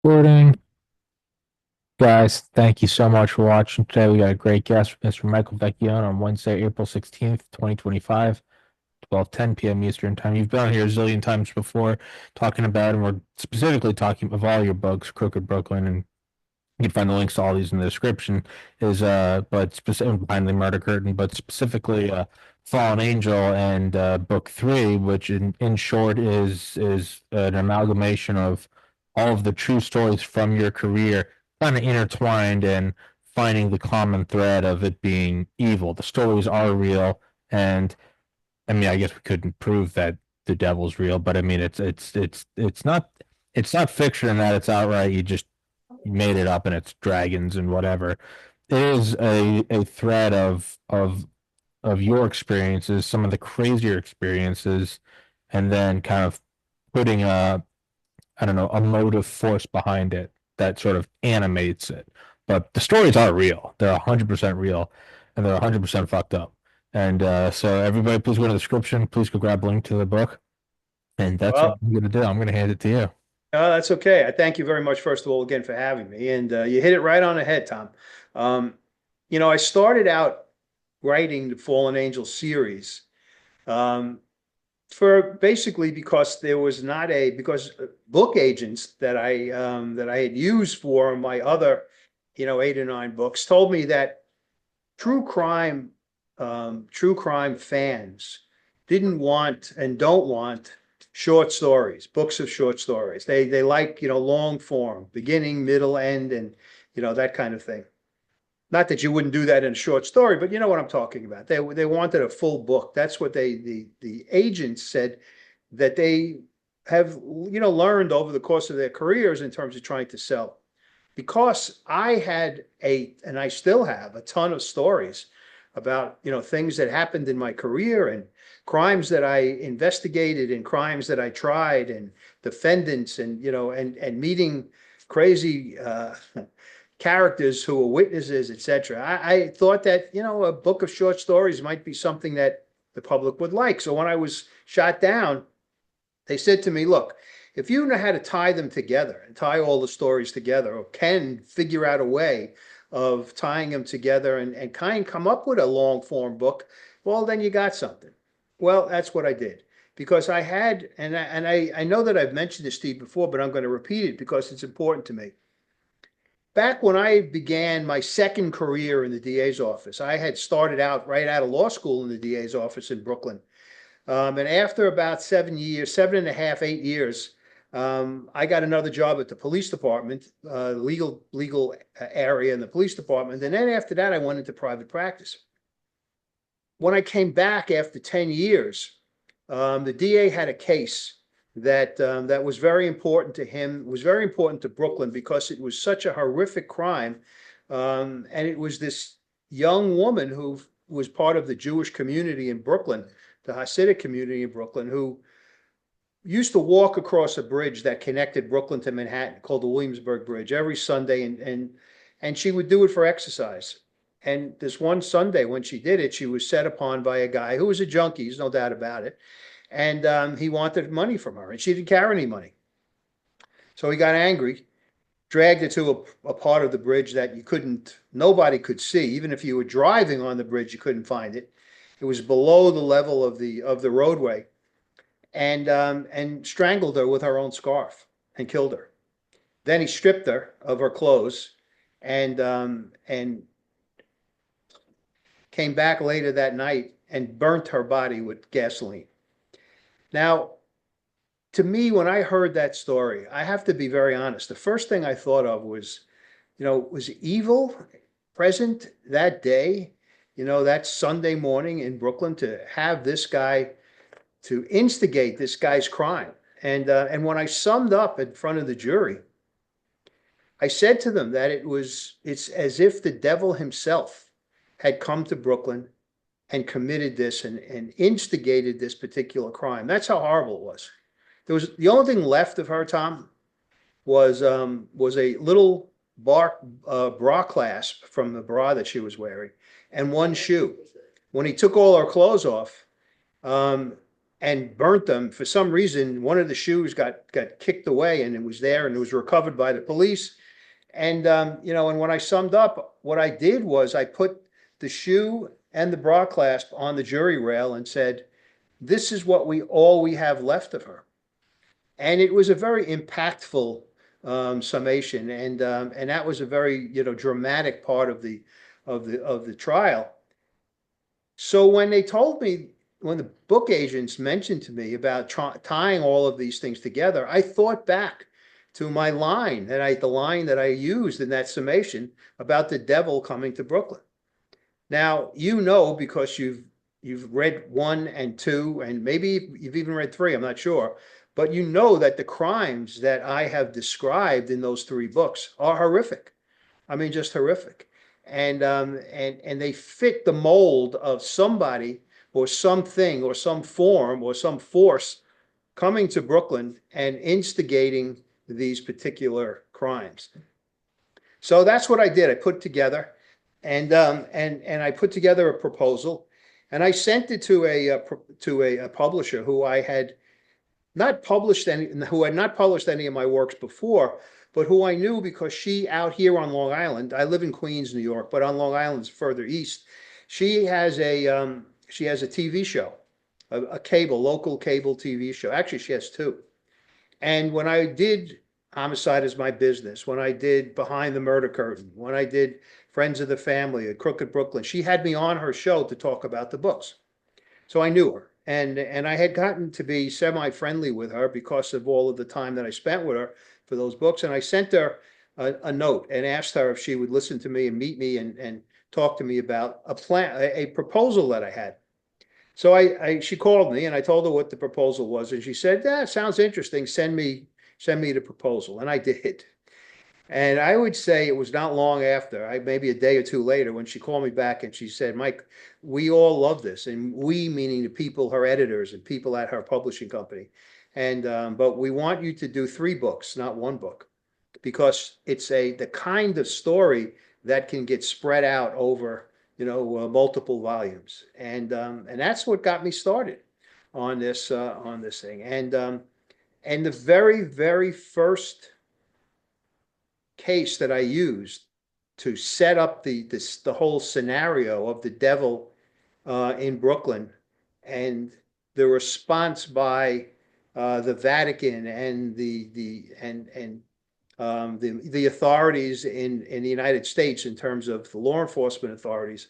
Recording. Guys, thank you so much for watching today. We got a great guest, Mr. Michael Vecchione, on Wednesday, April 16th, 2025, 12:10 p.m. Eastern Time. You've been on here a zillion times before talking about, and we're specifically talking of all your books, Crooked Brooklyn, and you can find the links to all these in the description, but specific behind the murder curtain, but specifically Fallen Angel and book three, which in short is an amalgamation of all of the true stories from your career, kind of intertwined and finding the common thread of it being evil. The stories are real, and I mean, I guess we couldn't prove that the devil's real, but I mean, it's not fiction in that it's outright. You made it up and it's dragons and whatever. It is a thread of your experiences, some of the crazier experiences, and then kind of putting a I don't know a motive force behind it that sort of animates it. But the stories are real. They're 100% real, and they're 100% fucked up. And so everybody, please go to the description. Please go grab a link to the book, and that's what Well, I'm gonna do. I'm gonna hand it to you. that's okay. I thank you very much, first of all, again for having me. And you hit it right on the head, Tom. Um, I started out writing the Fallen Angel series um, for basically because there was not a because book agents that I had used for my other, 8 or 9 books told me that true crime true crime fans didn't want and don't want short stories, books of short stories. They like, long form, beginning, middle, end, and that kind of thing. Not that you wouldn't do that in a short story, but you know what I'm talking about. They wanted a full book. That's what the agents said that they have learned over the course of their careers in terms of trying to sell. Because I had and I still have a ton of stories about things that happened in my career and crimes that I investigated and crimes that I tried and defendants and and meeting crazy characters who were witnesses, etc. I thought that a book of short stories might be something that the public would like. So when I was shot down, they said to me, look, if you know how to tie them together and tie all the stories together, or can figure out a way of tying them together and kind of come up with a long form book, well, then you got something. Well, that's what I did. Because I had, and I know that I've mentioned this, Steve, before, but I'm going to repeat it because it's important to me. Back when I began my second career in the DA's office, I had started out right out of law school in the DA's office in Brooklyn. And after about 7 years, 7.5, 8 years, I got another job at the police department, legal area in the police department. And then after that, I went into private practice. When I came back after 10 years, the DA had a case that was very important to him, was very important to Brooklyn because it was such a horrific crime. And it was this young woman who was part of the Jewish community in Brooklyn, the Hasidic community in Brooklyn, who used to walk across a bridge that connected Brooklyn to Manhattan called the Williamsburg Bridge every Sunday, and she would do it for exercise. And this one Sunday when she did it, she was set upon by a guy who was a junkie, there's no doubt about it. And he wanted money from her, and she didn't carry any money. So he got angry, dragged her to a part of the bridge that nobody could see. Even if you were driving on the bridge, you couldn't find it. It was below the level of the roadway, and strangled her with her own scarf and killed her. Then he stripped her of her clothes, and came back later that night and burnt her body with gasoline. Now, to me, when I heard that story, I have to be very honest. The first thing I thought of was, was evil present that day, that Sunday morning in Brooklyn, to have this guy, to instigate this guy's crime. And when I summed up in front of the jury, I said to them that it's as if the devil himself had come to Brooklyn and committed this and instigated this particular crime. That's how horrible it was. There was the only thing left of her, Tom, was a little bra clasp from the bra that she was wearing, and one shoe. When he took all her clothes off, um, and burnt them. For some reason, one of the shoes got kicked away, and it was there, and it was recovered by the police. And and when I summed up, what I did was I put the shoe and the bra clasp on the jury rail and said, "This is what we have left of her." And it was a very impactful summation, and that was a very dramatic part of the trial. So when they told me, when the book agents mentioned to me about tying all of these things together, I thought back to my line the line that I used in that summation about the devil coming to Brooklyn. Now, because you've read one and two, and maybe you've even read three, I'm not sure, but you know that the crimes that I have described in those three books are horrific. I mean, just horrific. And they fit the mold of somebody or something or some form or some force coming to Brooklyn and instigating these particular crimes. So that's what I did. I put together, and I put together a proposal, and I sent it to a publisher who had not published any of my works before, but who I knew because she, out here on Long Island, I live in Queens, New York, but on Long Island is further east. She has a TV show, local cable TV show. Actually, she has two. And when I did Homicide is My Business, when I did Behind the Murder Curtain, when I did Friends of the Family at Crooked Brooklyn, she had me on her show to talk about the books. So I knew her, and I had gotten to be semi-friendly with her because of all of the time that I spent with her for those books. And I sent her a note and asked her if she would listen to me and meet me and talk to me about a proposal that I had. So she called me and I told her what the proposal was, and she said, "Yeah, sounds interesting. Send me the proposal." And I did. And I would say it was not long after, maybe a day or two later, when she called me back and she said, "Mike, we all love this," and we meaning the people, her editors and people at her publishing company. And but we want you to do three books, not one book, because it's the kind of story that can get spread out over multiple volumes. And that's what got me started on this thing. And the very first case that I used to set up the whole scenario of the devil in Brooklyn, and the response by the Vatican and the authorities in the United States in terms of the law enforcement authorities,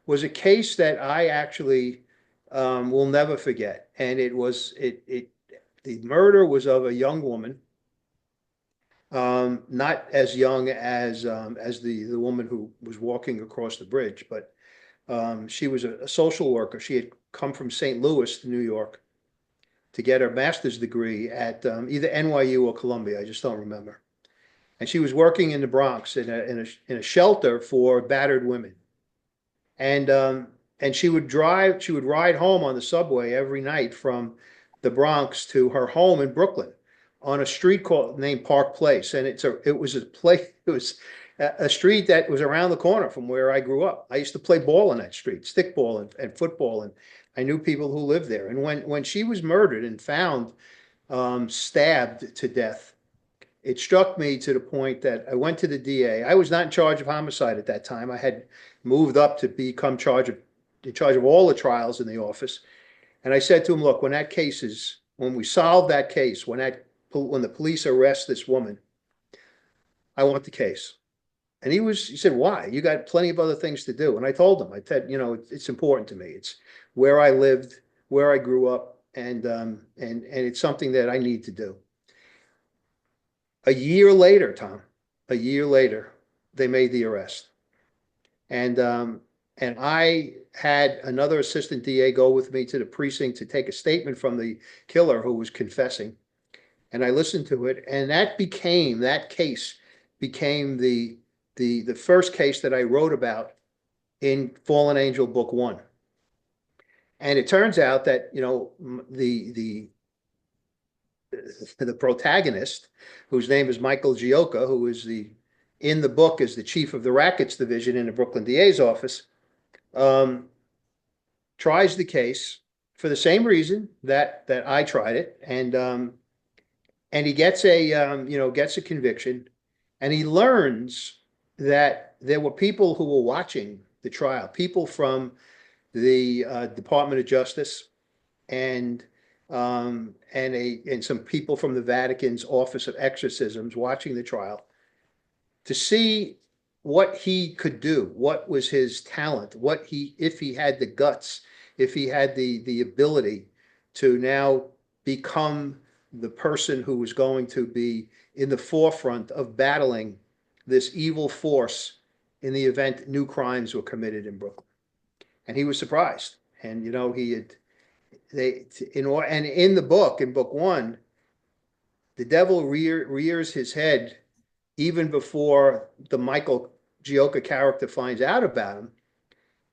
was a case that I actually will never forget. And the murder was of a young woman, not as young as the woman who was walking across the bridge, but she was a social worker. She had come from St. Louis to New York to get her master's degree at either NYU or Columbia. I just don't remember. And she was working in the Bronx in a shelter for battered women. And she would ride home on the subway every night from the Bronx to her home in Brooklyn on a street named Park Place. And it was a street that was around the corner from where I grew up. I used to play ball on that street, stickball and football, and I knew people who lived there. And when she was murdered and found stabbed to death, it struck me to the point that I went to the DA. I was not in charge of homicide at that time. I had moved up to become in charge of all the trials in the office. And I said to him, "Look, when we solve that case, when the police arrest this woman, I want the case." And he said, "Why? You got plenty of other things to do." And I told him, I said, it's important to me. It's where I lived, where I grew up, and it's something that I need to do. A year later, Tom, a year later, they made the arrest. And I had another assistant DA go with me to the precinct to take a statement from the killer who was confessing. And I listened to it, and that case became the first case that I wrote about in Fallen Angel Book One. And it turns out that, the protagonist, whose name is Michael Gioca, who is in the book is the chief of the rackets division in the Brooklyn DA's office, tries the case, for the same reason that I tried it, and he gets a gets a conviction, and he learns that there were people who were watching the trial, people from the Department of Justice and and some people from the Vatican's Office of Exorcisms watching the trial to see what he could do, what was his talent, what he if he had the guts, if he had the ability to now become the person who was going to be in the forefront of battling this evil force in the event new crimes were committed in Brooklyn. And he was surprised. And he had they and in the book, in book one, the devil rears his head even before the Michael Gioca character finds out about him,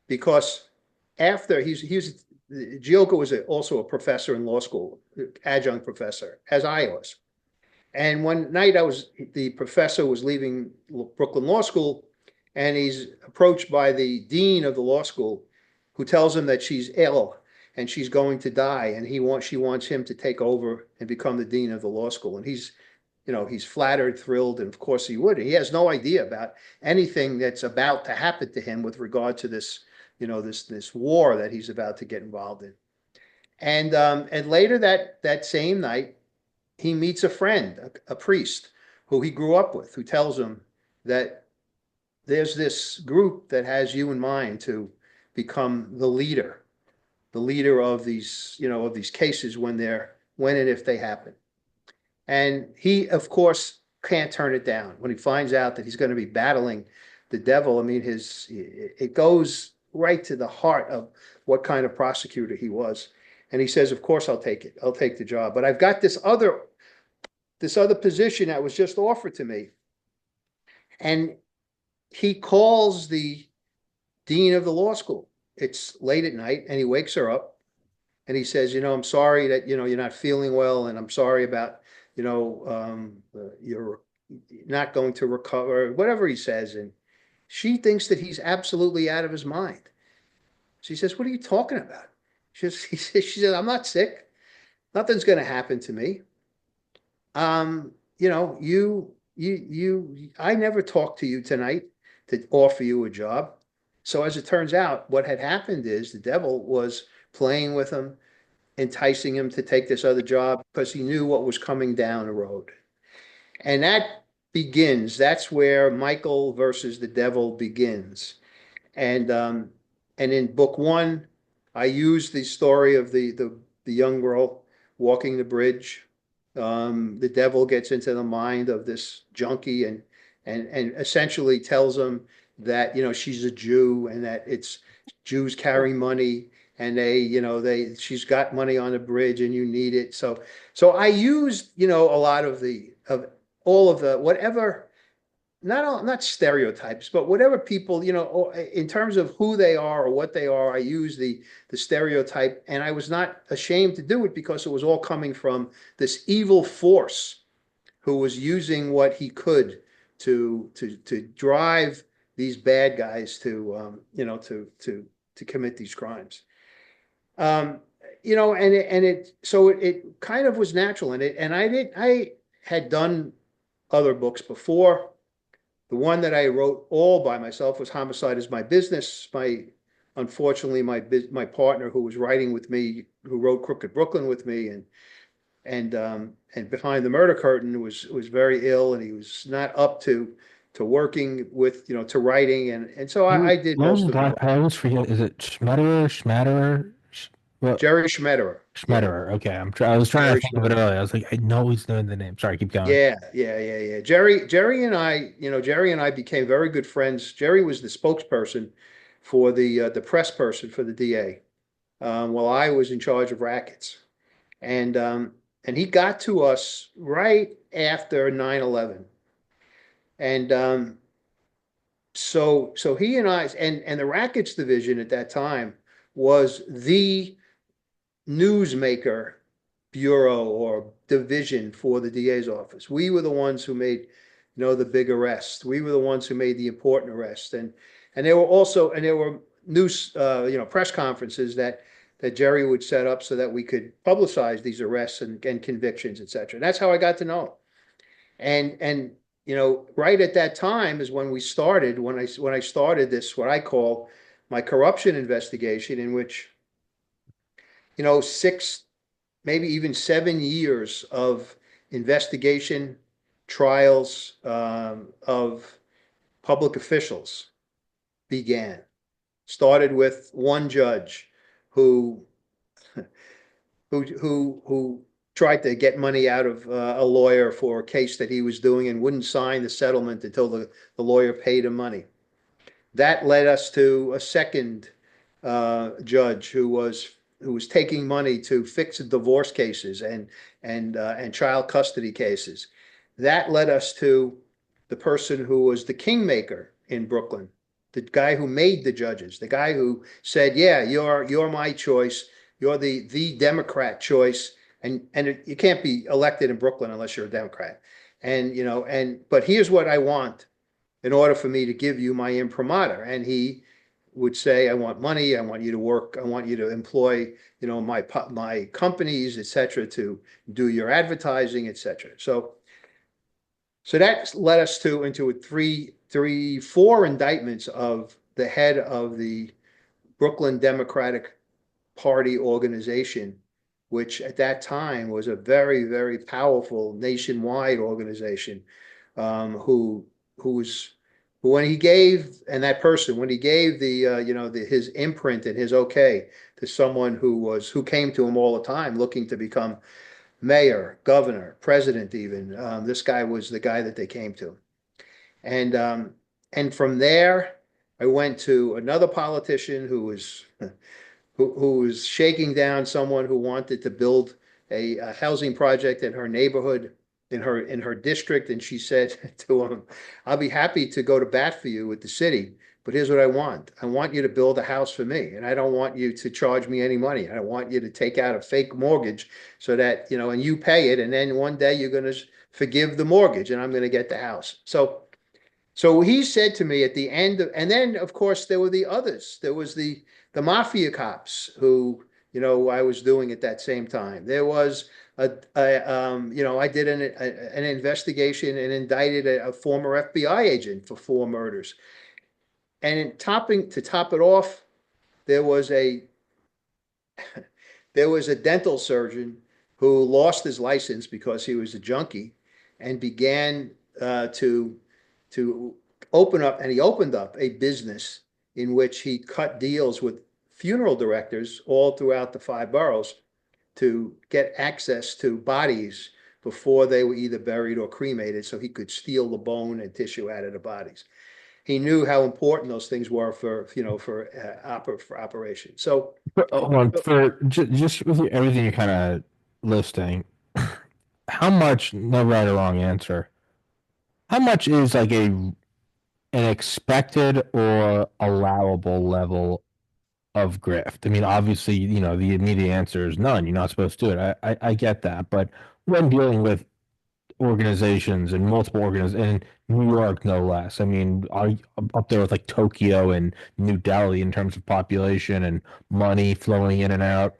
because after he's Gioca was also a professor in law school, adjunct professor, as I was. And one night the professor was leaving Brooklyn Law School, and he's approached by the dean of the law school, who tells him that she's ill and she's going to die, and she wants him to take over and become the dean of the law school. And he's flattered, thrilled, and of course he would. He has no idea about anything that's about to happen to him with regard to this, this war that he's about to get involved in. And later that same night, he meets a friend, a priest who he grew up with, who tells him that there's this group that has you in mind to become the leader of these cases when and if they happen. And he, of course, can't turn it down when he finds out that he's going to be battling the devil. I mean, it goes right to the heart of what kind of prosecutor he was. And he says, of course, I'll take it. I'll take the job. But I've got this other position that was just offered to me. And he calls the dean of the law school. It's late at night, and he wakes her up, and he says, I'm sorry that, you're not feeling well, and I'm sorry about, you're not going to recover, whatever he says. And she thinks that he's absolutely out of his mind. She says, what are you talking about? She says, I'm not sick. Nothing's going to happen to me. I never talked to you tonight to offer you a job. So as it turns out, what had happened is the devil was playing with him, enticing him to take this other job because he knew what was coming down the road. And that's where Michael versus the devil begins. And in book one, I used the story of the young girl walking the bridge. The devil gets into the mind of this junkie and essentially tells him that she's a Jew, and that it's Jews carry money, and she's got money on the bridge and you need it. So I used a lot of all of the whatever, not stereotypes, but whatever people, in terms of who they are or what they are, I use the stereotype, and I was not ashamed to do it because it was all coming from this evil force who was using what he could to drive these bad guys to commit these crimes. And it kind of was natural, and I had done other books before. The one that I wrote all by myself was Homicide is My Business. Unfortunately, my partner who was writing with me, who wrote Crooked Brooklyn with me, and Behind the Murder Curtain was very ill, and he was not up to working with, to writing. And so I did What was most the of it. black? I always forget. Is it Schmetterer? What? Jerry Schmetterer. Yeah. Schmetterer. Okay, I was trying to Jerry think of it Schmetterer. earlier. I was like, I know he's knowing the name. Sorry, keep going. Yeah. Jerry and I became very good friends. Jerry was the spokesperson for the press person for the DA, while I was in charge of rackets. And he got to us right after 9/11. And he and I, and the rackets division at that time was the newsmaker bureau or division for the DA's office. We were the ones who made, the big arrest. We were the ones who made the important arrest. And there were news, press conferences that that Jerry would set up so that we could publicize these arrests and convictions, et cetera. And that's how I got to know him. And right at that time is when we started, when I started this, what I call my corruption investigation, in which, 6, maybe even 7 years of investigation, trials of public officials began. Started with one judge who who tried to get money out of a lawyer for a case that he was doing and wouldn't sign the settlement until the lawyer paid him money. That led us to a second judge who was taking money to fix divorce cases and child custody cases. That led us to the person who was the kingmaker in Brooklyn, the guy who made the judges, the guy who said, "Yeah, you're my choice. You're the Democrat choice, and you can't be elected in Brooklyn unless you're a Democrat." But here's what I want in order for me to give you my imprimatur. And he would say, "I want money. I want you to work. I want you to employ, my companies, et cetera, to do your advertising, et cetera." So that led us into four indictments of the head of the Brooklyn Democratic Party organization, which at that time was a very, very powerful nationwide organization, who was when he gave and that person when he gave his imprint and his okay to someone who came to him all the time looking to become mayor, governor, president, even. This guy was the guy that they came to. And from there, I went to another politician who was shaking down someone who wanted to build a housing project in her neighborhood, in her district. And she said to him, "I'll be happy to go to bat for you with the city, but here's what I want. I want you to build a house for me, and I don't want you to charge me any money. I want you to take out a fake mortgage so that, and you pay it, and then one day you're going to forgive the mortgage, and I'm going to get the house." So he said to me at the end and then of course there were the others. There was the mafia cops who, I was doing at that same time. There was I did an investigation and indicted a former FBI agent for 4 murders. And to top it off, there was a there was a dental surgeon who lost his license because he was a junkie and began to open up, and he opened up a business in which he cut deals with funeral directors all throughout the 5 boroughs to get access to bodies before they were either buried or cremated, so he could steal the bone and tissue out of the bodies. He knew how important those things were for operation. Hold on, for just with everything you're kind of listing, how much, no right or wrong answer, how much is like an expected or allowable level of grift? I mean, obviously, the immediate answer is none. You're not supposed to do it. I get that. But when dealing with organizations and multiple organizations in New York, no less, I mean, are you up there with like Tokyo and New Delhi in terms of population and money flowing in and out?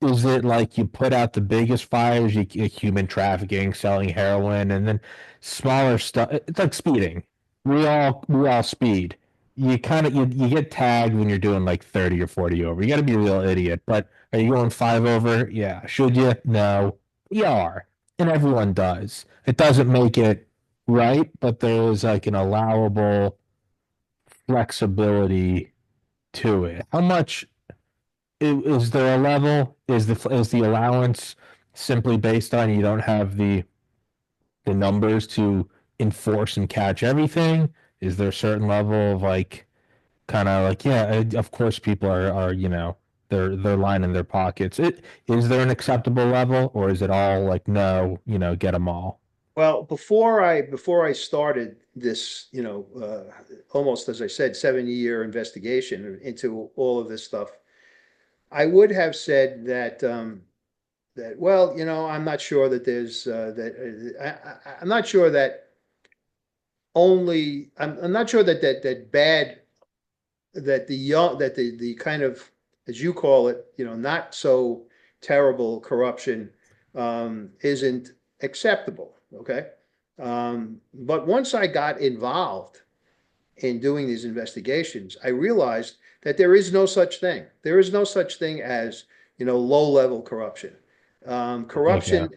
Is it like you put out the biggest fires, human trafficking, selling heroin, and then smaller stuff? It's like speeding. We all speed. You get tagged when you're doing like 30 or 40 over. You got to be a real idiot. But are you going 5 over? Yeah. Should you? No. We are, and everyone does. It doesn't make it right, but there is like an allowable flexibility to it. How much? Is there a level? Is the allowance simply based on you don't have the numbers to enforce and catch everything? Is there a certain level of like kind of like, yeah, of course people are they're lining their pockets. Is there an acceptable level, or is it all like, no, get them all? Well, before I started this, almost, as I said, 7 year investigation into all of this stuff, I would have said that, well, I'm not sure that there's I'm not sure that I'm not sure that bad, that the young, that the kind of as you call it, not so terrible corruption isn't acceptable. Okay. But once I got involved in doing these investigations, I realized that there is no such thing. There is no such thing as, low level corruption. Yeah. Corruption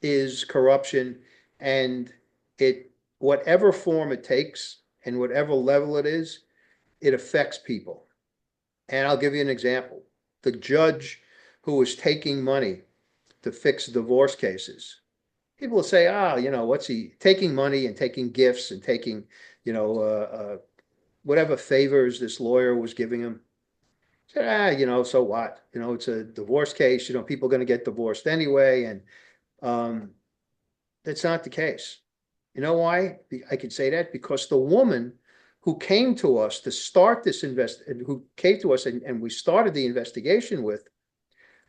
is corruption, and it, whatever form it takes and whatever level it is, it affects people. And I'll give you an example. The judge who was taking money to fix divorce cases. People will say, what's he taking money and taking gifts and taking, you know, whatever favors this lawyer was giving him. Said, so what? It's a divorce case. People are going to get divorced anyway. And um, that's not the case. You know why I can say that? Because the woman who came to us to start this who came to us and we started the investigation with,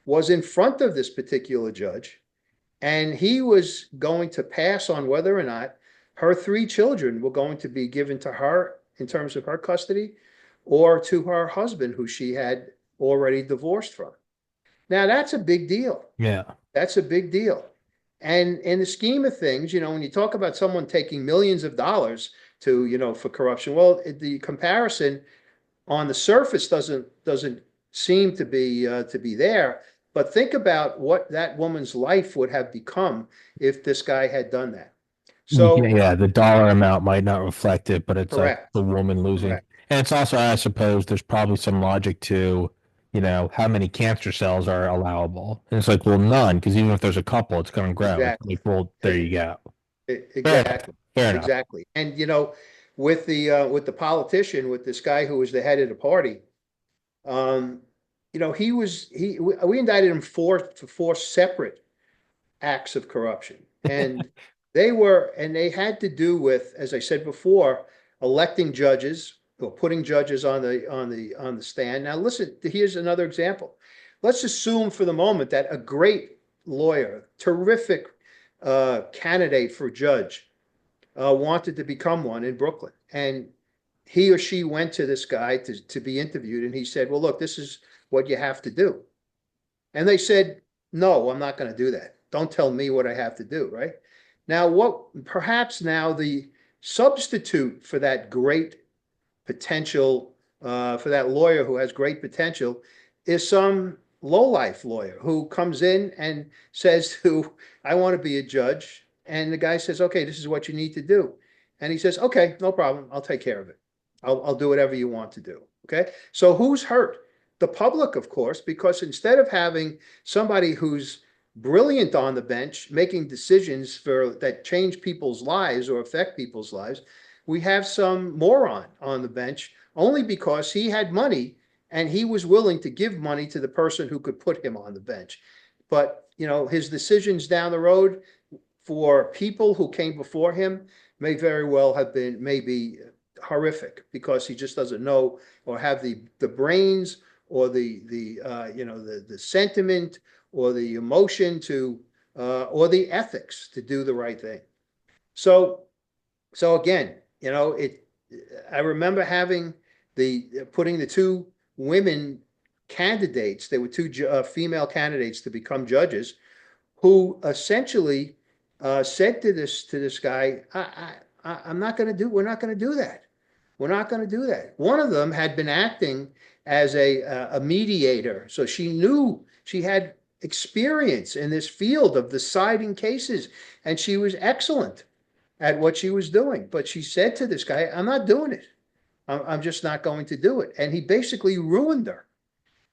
was in front of this particular judge, and he was going to pass on whether or not her three children were going to be given to her in terms of her custody or to her husband, who she had already divorced from. Now, that's a big deal. Yeah. That's a big deal. And in the scheme of things, when you talk about someone taking millions of dollars to, for corruption, well, the comparison on the surface doesn't seem to be there. But think about what that woman's life would have become if this guy had done that. So, Yeah, the dollar amount might not reflect it, but it's like correct, the woman losing. correct, And it's also, I suppose, there's probably some logic to, how many cancer cells are allowable. And it's like, well, none, because even if there's a couple, it's going to grow. It's exactly, like, well, there you go. Fair enough. exactly, Fair enough. exactly. And with the politician, with this guy who was the head of the party, um, we indicted him for four separate acts of corruption. And they had to do with, as I said before, electing judges or putting judges on the stand. Now, listen, here's another example. Let's assume for the moment that a great lawyer, terrific candidate for judge, wanted to become one in Brooklyn. And he or she went to this guy to be interviewed, and he said, well, look, this is what you have to do. And they said, no, I'm not going to do that. Don't tell me what I have to do, right? Now, perhaps now the substitute for that great potential, for that lawyer who has great potential, is some lowlife lawyer who comes in and says I want to be a judge. And the guy says, okay, this is what you need to do. And he says, okay, no problem. I'll take care of it. I'll do whatever you want to do. Okay. So who's hurt? The public, of course, because instead of having somebody who's brilliant on the bench making decisions that change people's lives or affect people's lives, we have some moron on the bench only because he had money and he was willing to give money to the person who could put him on the bench. But, his decisions down the road for people who came before him may very well have been maybe horrific because he just doesn't know or have the brains or the sentiment or the emotion to or the ethics to do the right thing. So again, I remember having putting the two women candidates. There were two female candidates to become judges, who essentially said to this guy, I'm not going to do. We're not going to do that. We're not going to do that. One of them had been acting as a mediator, so she had experience in this field of deciding cases, and she was excellent at what she was doing. But she said to this guy, I'm not doing it. I'm just not going to do it. And he basically ruined her.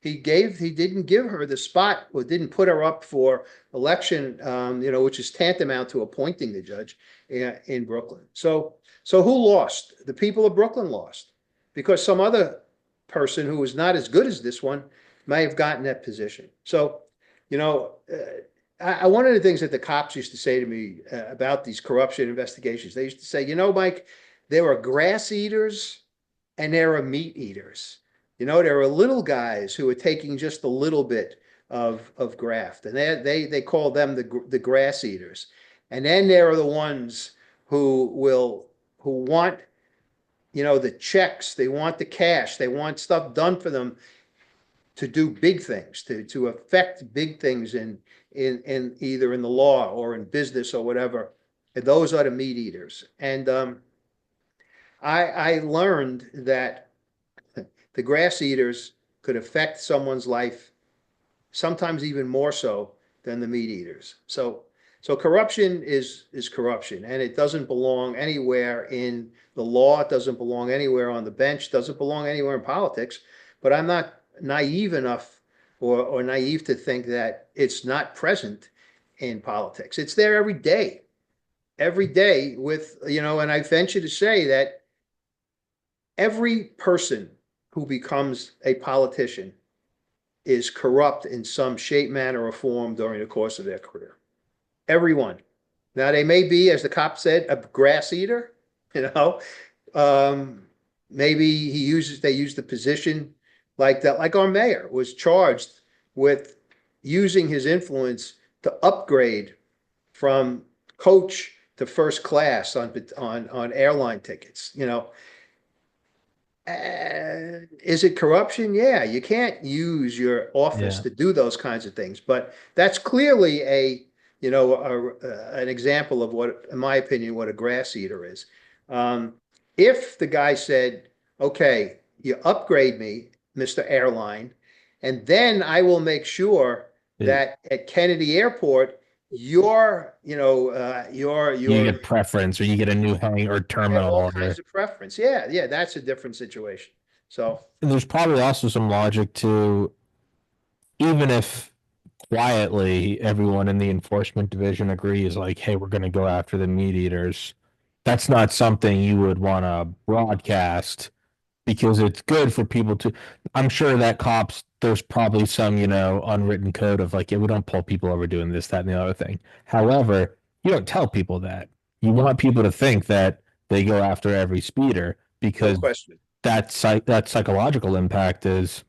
He didn't give her the spot or didn't put her up for election, which is tantamount to appointing the judge in Brooklyn. So who lost? The people of Brooklyn lost because some other person who was not as good as this one may have gotten that position. So, one of the things that the cops used to say to me about these corruption investigations, they used to say, Mike, there are grass eaters and there are meat eaters. There are little guys who are taking just a little bit of graft, and they call them the grass eaters. And then there are the ones who want, the checks, they want the cash, they want stuff done for them to do big things, to affect big things in either in the law or in business or whatever. And those are the meat eaters. And I learned that the grass eaters could affect someone's life, sometimes even more so than the meat eaters. So corruption is corruption, and it doesn't belong anywhere in the law. It doesn't belong anywhere on the bench. Doesn't belong anywhere in politics. But I'm not naive enough or naive to think that it's not present in politics. It's there every day with, and I venture to say that every person who becomes a politician is corrupt in some shape, manner, or form during the course of their career. Everyone. Now they may be, as the cop said, a grass eater, you know. Maybe they use the position like that, like our mayor was charged with using his influence to upgrade from coach to first class on airline tickets, is it corruption? Yeah, you can't use your office Yeah. to do those kinds of things, but that's clearly an example of what, in my opinion, what a grass eater is. If the guy said, "Okay, you upgrade me, Mr. Airline, and then I will make sure It- that at Kennedy Airport, you your get preference or you get a new hang or get terminal all or kinds of preference." Yeah, yeah, that's a different situation. So, there's probably also some logic to even if quietly everyone in the enforcement division agrees like, hey, we're going to go after the meat eaters. That's not something you would want to broadcast because it's good for people to. I'm sure that cops, there's probably some, unwritten code of like, yeah, we don't pull people over doing this, that, and the other thing. However, you don't tell people that. You want people to think that they go after every speeder no because question. that psychological impact is,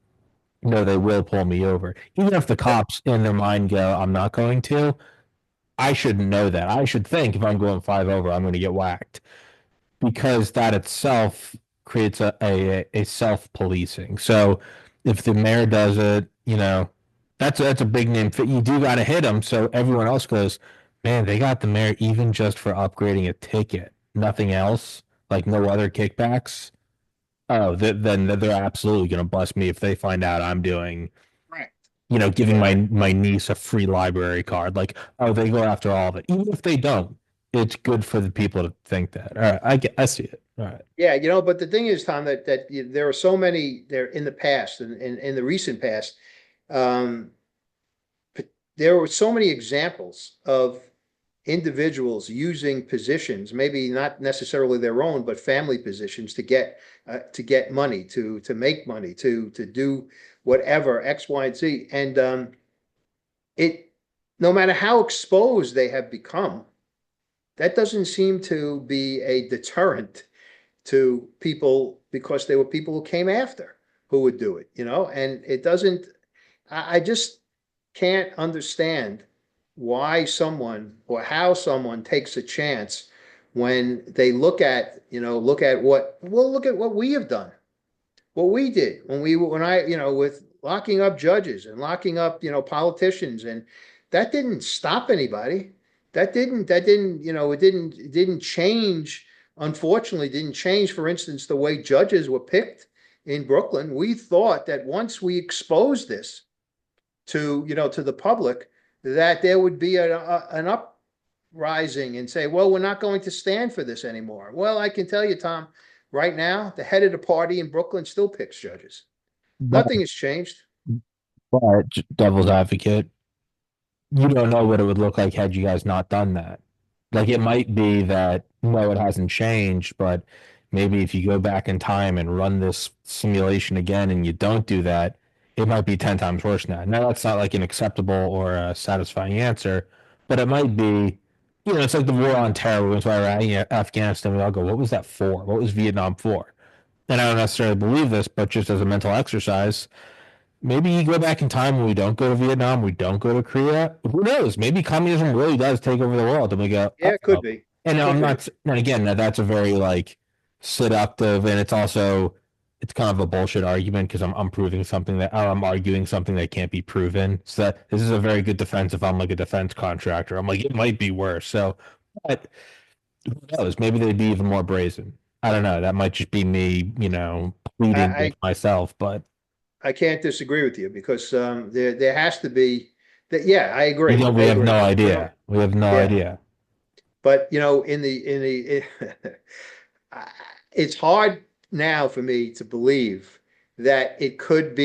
no, they will pull me over. Even if the Yep. cops in their mind go, I'm not going to, I shouldn't know that. I should think if I'm going five over, I'm going to get whacked because that itself creates a self policing. So if the mayor does it, that's a big name. You do got to hit them. So everyone else goes, man, they got the mayor even just for upgrading a ticket, nothing else, like no other kickbacks. Oh, then they're absolutely going to bust me if they find out I'm doing, Right. giving Yeah. my niece a free library card. Like, oh, they go after all of it. Even if they don't, it's good for the people to think that. All right, I see it. All right. Yeah, but the thing is, Tom, that there are so many there in the past and in the recent past, um, there were so many examples of individuals using positions, maybe not necessarily their own, but family positions to get money, to make money, to do whatever X, Y, and Z, and it no matter how exposed they have become, that doesn't seem to be a deterrent to people because they were people who came after who would do it, and it doesn't, I just can't understand why someone or how someone takes a chance when they look at what we have done, what we did when I, with locking up judges and locking up, politicians, and that didn't stop anybody. It didn't change, unfortunately, didn't change, for instance, the way judges were picked in Brooklyn. We thought that once we exposed this to the public, that there would be an uprising and say, well, we're not going to stand for this anymore. Well, I can tell you, Tom, right now, the head of the party in Brooklyn still picks judges. But, Nothing has changed. but devil's advocate, you don't know what it would look like had you guys not done that. Like it might be that no, it hasn't changed, but maybe if you go back in time and run this simulation again and you don't do that, it might be 10 times worse now. Now that's not like an acceptable or a satisfying answer, but it might be, it's like the war on terror. We went to Iraq, Afghanistan. We all go, what was that for? What was Vietnam for? And I don't necessarily believe this, but just as a mental exercise, maybe you go back in time when we don't go to Vietnam, we don't go to Korea. Who knows? Maybe communism really does take over the world, and we go, Yeah, it could oh. be. And Could I'm be. not. And again, that's a very like seductive, and it's also it's kind of a bullshit argument because I'm proving something that, or I'm arguing something that can't be proven. So this is a very good defense if I'm like a defense contractor. I'm like, it might be worse. So, but who knows? Maybe they'd be even more brazen. I don't know. That might just be me, pleading with I, myself, but I can't disagree with you because there has to be that. Yeah, I we agree. don't, I we have agree. no You know, idea. We have no yeah. idea. But in the I- it's hard now for me to believe that it could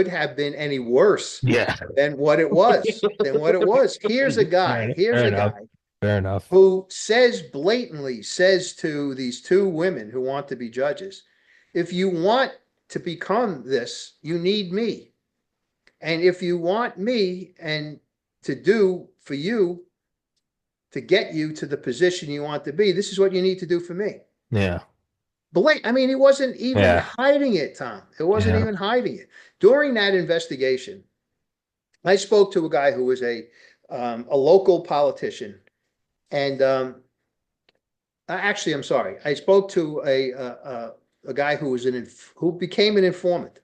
have been any worse Yeah. than what it was. Than what it was. Here's Fair a enough. guy Fair enough. who says blatantly says to these two women who want to be judges, if you want to become this, you need me. And if you want me and to do for you to get you to the position you want to be, this is what you need to do for me. Yeah. Blake, I mean, he wasn't even Yeah. hiding it, Tom. It wasn't Yeah. even hiding it. During that investigation, I spoke to a guy who was a local politician, and actually, I'm sorry, I spoke to a guy who was who became an informant.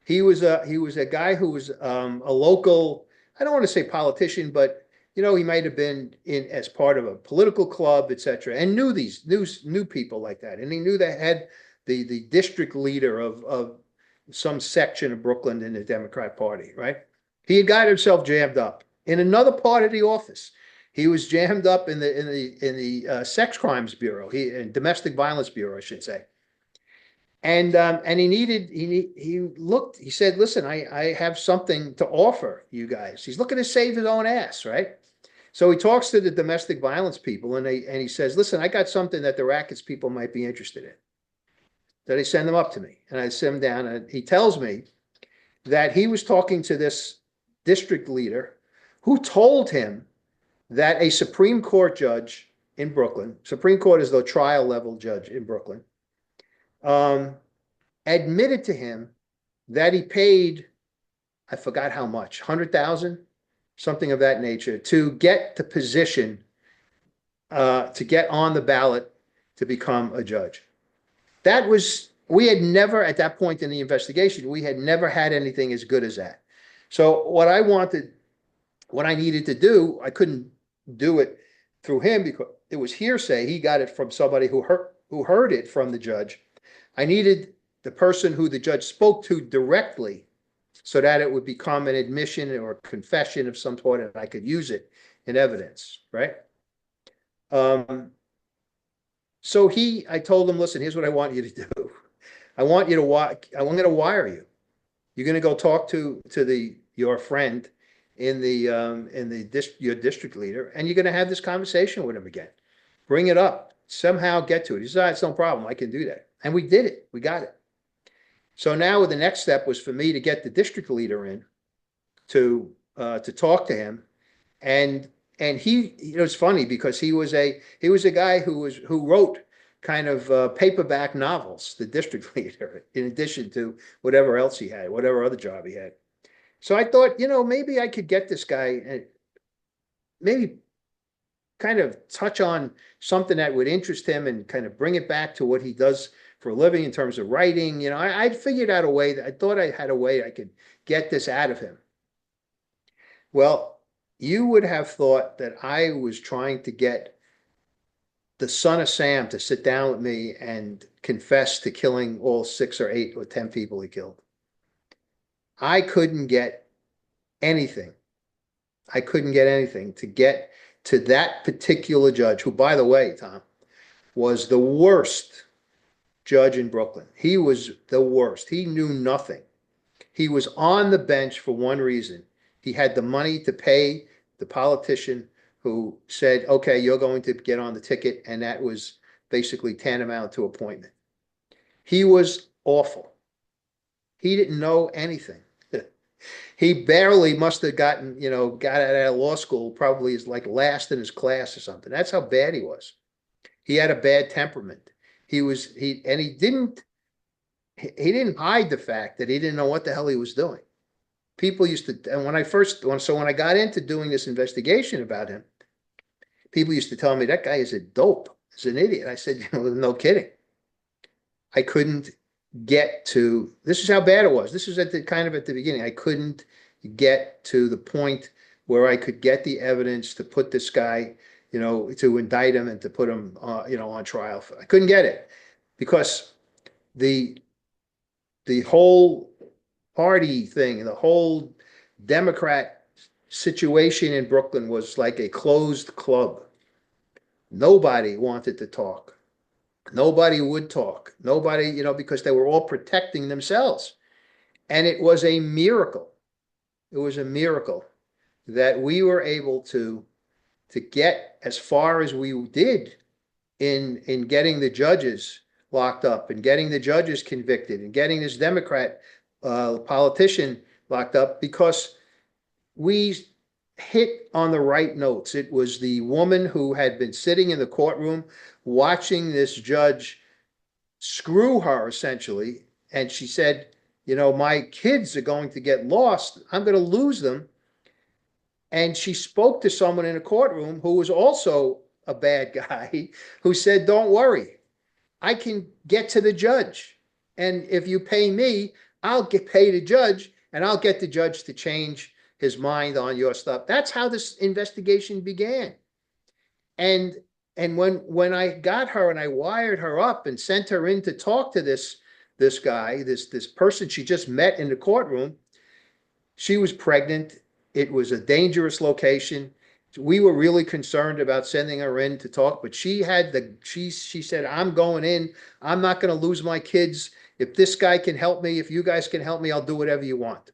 He was a guy who was a local. I don't want to say politician, but he might have been in as part of a political club, etc., and knew these knew people like that, and he knew the head, the district leader of some section of Brooklyn in the Democrat Party. Right? He had got himself jammed up in another part of the office. He was jammed up in the sex crimes bureau, in domestic violence bureau, I should say. And he said, listen, I have something to offer you guys. He's looking to save his own ass, right? So he talks to the domestic violence people and he says, listen, I got something that the rackets people might be interested in. So they send them up to me and I sit him down and he tells me that he was talking to this district leader who told him that a Supreme Court judge in Brooklyn, Supreme Court is the trial level judge in Brooklyn, um, admitted to him that he paid, I forgot how much, 100,000, something of that nature, to get the position, to get on the ballot to become a judge. We had never, at that point in the investigation, we had never had anything as good as that. So what I needed to do, I couldn't do it through him because it was hearsay. He got it from somebody who heard it from the judge. I needed the person who the judge spoke to directly so that it would become an admission or a confession of some sort and I could use it in evidence, right? Um, so I told him, listen, here's what I want you to do. I'm going to wire you. You're going to go talk to your friend your district leader, and you're going to have this conversation with him again. Bring it up. Somehow get to it. He said, it's no problem. I can do that. And we did it. We got it. So now the next step was for me to get the district leader in to talk to him, and it's funny because he was a guy who wrote kind of paperback novels, the district leader, in addition to whatever else he had, whatever other job he had. So I thought, maybe I could get this guy and maybe kind of touch on something that would interest him and kind of bring it back to what he does for a living in terms of writing. I'd figured out a way that I thought I had a way I could get this out of him. Well, you would have thought that I was trying to get the son of Sam to sit down with me and confess to killing all 6 or 8 or 10 people he killed. I couldn't get anything. I couldn't get anything to get to that particular judge, who, by the way, Tom, was the worst judge in Brooklyn. He was the worst. He knew nothing. He was on the bench for one reason. He had the money to pay the politician who said, okay, you're going to get on the ticket. And that was basically tantamount to appointment. He was awful. He didn't know anything. He barely must have got out of law school, probably is like last in his class or something. That's how bad he was. He had a bad temperament. And he didn't hide the fact that he didn't know what the hell he was doing. People used to, and when I got into doing this investigation about him, people used to tell me that guy is a dope, is an idiot. I said, no kidding. I couldn't get to, this is how bad it was. This was at the kind of at the beginning. I couldn't get to the point where I could get the evidence to put this guy, to indict him and to put him, on trial. I couldn't get it because the the whole party thing, the whole Democrat situation in Brooklyn was like a closed club. Nobody wanted to talk. Nobody would talk. Nobody, because they were all protecting themselves. And it was a miracle. It was a miracle that we were able to get as far as we did in getting the judges locked up and getting the judges convicted and getting this Democrat politician locked up because we hit on the right notes. It was the woman who had been sitting in the courtroom watching this judge screw her essentially. And she said, my kids are going to get lost. I'm going to lose them. And she spoke to someone in a courtroom who was also a bad guy who said, don't worry, I can get to the judge. And if you pay me, I'll get paid the judge and I'll get the judge to change his mind on your stuff. That's how this investigation began. And when I got her and I wired her up and sent her in to talk to this guy, this person she just met in the courtroom, she was pregnant. It was a dangerous location. We were really concerned about sending her in to talk, but she said, I'm going in. I'm not going to lose my kids. If this guy can help me, if you guys can help me, I'll do whatever you want.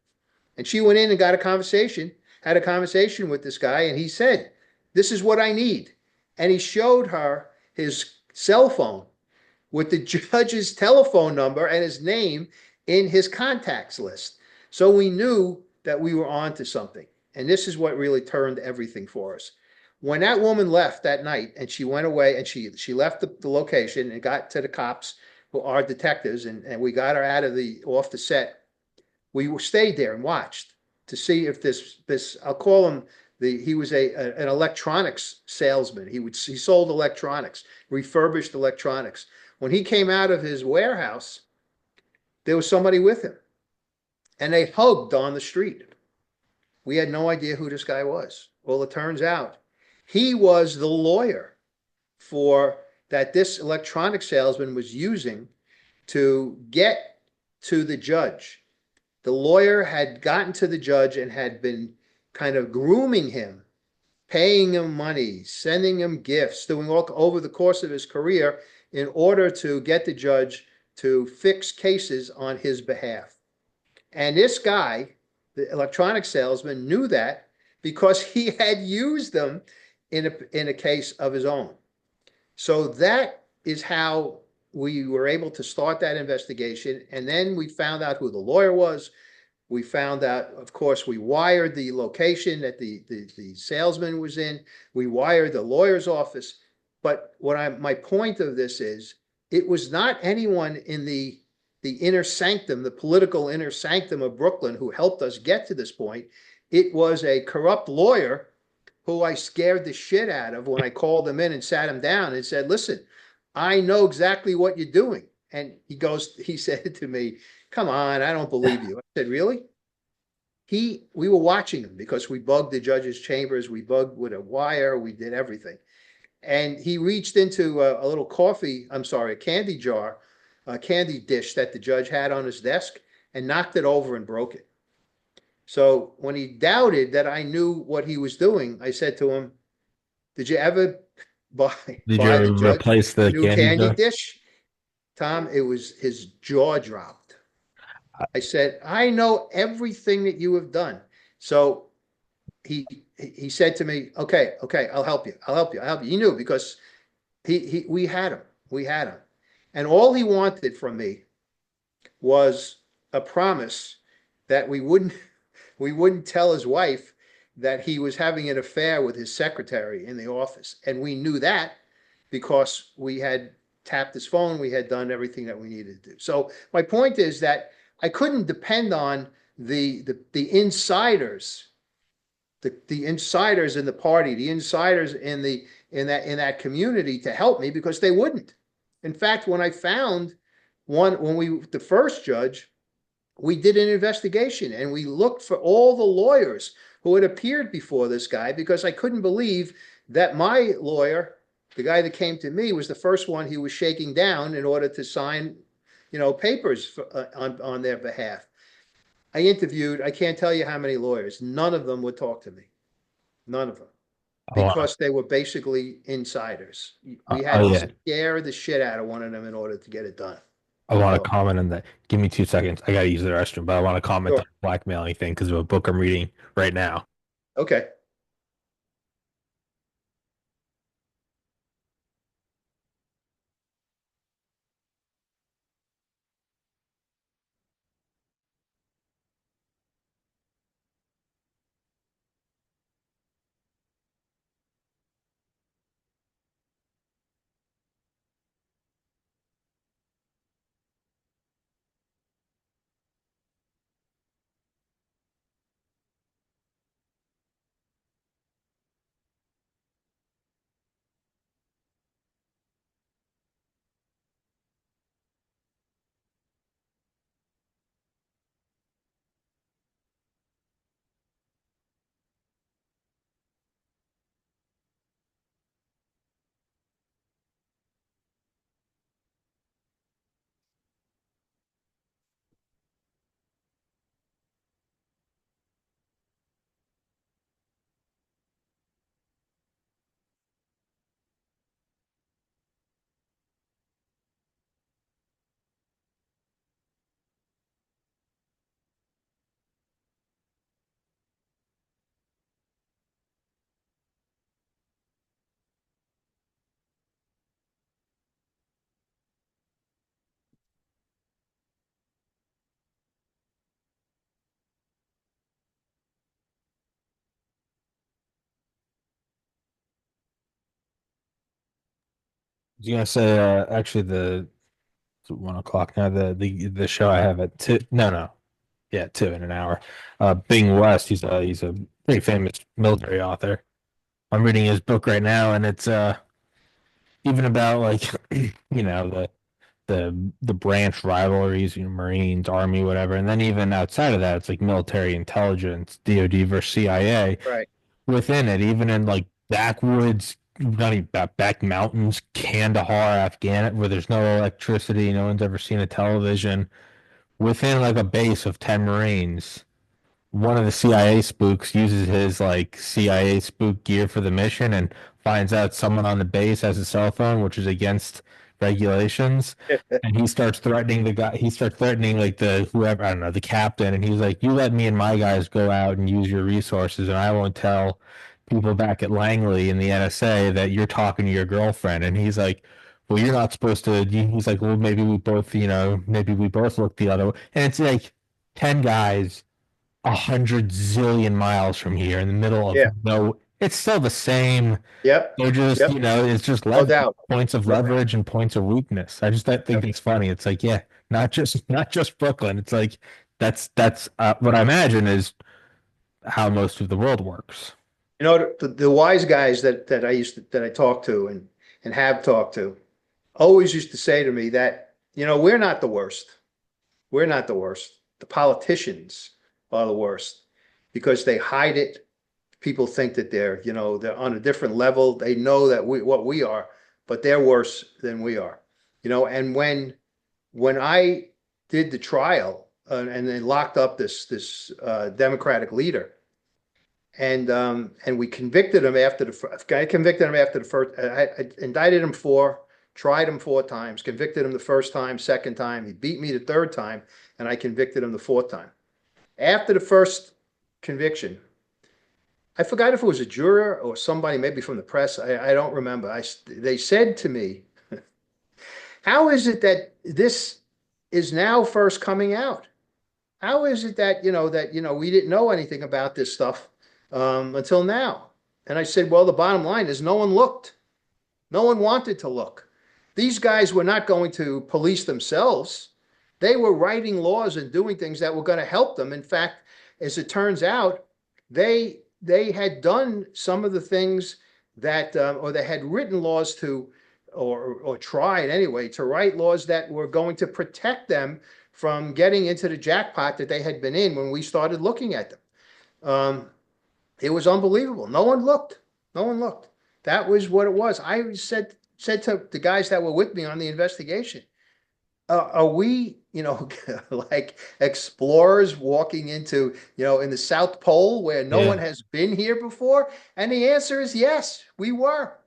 And she went in and had a conversation with this guy, and he said, this is what I need. And he showed her his cell phone with the judge's telephone number and his name in his contacts list. So we knew that we were on to something. And this is what really turned everything for us. When that woman left that night and she went away and she left the location and got to the cops who are detectives and we got her out of off the set, we stayed there and watched to see if this I'll call him he was an electronics salesman. He sold electronics, refurbished electronics. When he came out of his warehouse, there was somebody with him and they hugged on the street. We had no idea who this guy was. Well, it turns out he was the lawyer for that this electronic salesman was using to get to the judge. The lawyer had gotten to the judge and had been kind of grooming him, paying him money, sending him gifts, doing all over the course of his career in order to get the judge to fix cases on his behalf. And this guy, the electronic salesman, knew that because he had used them in a case of his own. So that is how we were able to start that investigation. And then we found out who the lawyer was. We found out, of course, we wired the location that the salesman was in. We wired the lawyer's office. But my point of this is, it was not anyone in the inner sanctum, the political inner sanctum of Brooklyn who helped us get to this point. It was a corrupt lawyer who I scared the shit out of when I called him in and sat him down and said, listen, I know exactly what you're doing. And he said to me, come on, I don't believe you. I said, really? We were watching him because we bugged the judge's chambers. We bugged with a wire. We did everything. And he reached into a little a candy jar, a candy dish that the judge had on his desk and knocked it over and broke it. So when he doubted that I knew what he was doing, I said to him, did you ever buy Did the you judge replace a the new candy candy jar? dish? Tom, it was his jaw dropped. I said, I know everything that you have done. So he said to me, okay, I'll help you. I'll help you. He knew because we had him. We had him. And all he wanted from me was a promise that we wouldn't tell his wife that he was having an affair with his secretary in the office. And we knew that because we had tapped his phone, we had done everything that we needed to do. So my point is that I couldn't depend on the insiders, the insiders in the party, the insiders in that community to help me because they wouldn't. In fact, when I found the first judge, we did an investigation and we looked for all the lawyers who had appeared before this guy because I couldn't believe that my lawyer, the guy that came to me, was the first one he was shaking down in order to sign, papers on their behalf. I interviewed, I can't tell you how many lawyers. None of them would talk to me. None of them. I want Because they were basically insiders. to, We oh had to yeah, scare the shit out of one of them in order to get it done. I want to So, comment on that. Give me 2 seconds. I gotta use the restroom, but I want to comment on sure. the blackmailing thing because of a book I'm reading right now. Okay. I was gonna say, actually, it's 1 o'clock now. The show I have at two. No, no, yeah, two in an hour. Bing West. He's a pretty famous military author. I'm reading his book right now, and it's even about like the branch rivalries, Marines, Army, whatever, and then even outside of that, it's like military intelligence, DoD versus CIA. Right. Within it, even in like backwoods, not even back mountains, Kandahar, Afghan, where there's no electricity, no one's ever seen a television. Within like a base of 10 Marines, one of the CIA spooks uses his like CIA spook gear for the mission and finds out someone on the base has a cell phone, which is against regulations. And he starts threatening the guy. He starts threatening like the whoever, I don't know, the captain. And he's like, "You let me and my guys go out and use your resources, and I won't tell people back at Langley in the NSA that you're talking to your girlfriend." And he's like, "Well, you're not supposed to." He's like, "Well, maybe we both, maybe we both look the other way." And it's like 10 guys 100 zillion miles from here in the middle of Yeah. no, it's still the same. Yep. They're just, Yep. it's just No leverage, doubt. points of No doubt. leverage and points of weakness. I think Yep. it's funny. It's like, yeah, not just Brooklyn. It's like that's what I imagine is how most of the world works. The wise guys that I talk to and have talked to always used to say to me that, we're not the worst. We're not the worst. The politicians are the worst because they hide it. People think that they're on a different level. They know that what we are, but they're worse than we are. And when I did the trial and they locked up this Democratic leader, and we convicted him after I convicted him after the first. I indicted him tried him 4 times, convicted him the first time, second time. He beat me the third time, and I convicted him the fourth time. After the first conviction, I forgot if it was a juror or somebody, maybe from the press. I don't remember. They said to me, "How is it that this is now first coming out? How is it that we didn't know anything about this stuff until now?" And I said, "Well, the bottom line is no one looked. No one wanted to look. These guys were not going to police themselves. They were writing laws and doing things that were going to help them. In fact, as it turns out, they had done some of the things that, or they had written laws to or tried anyway to write laws that were going to protect them from getting into the jackpot that they had been in when we started looking at them. Um, it was unbelievable. No one looked. No one looked. That was what it was. I said to the guys that were with me on the investigation, are we, like explorers walking into, in the South Pole where no one Yeah. has been here before? And the answer is yes, we were.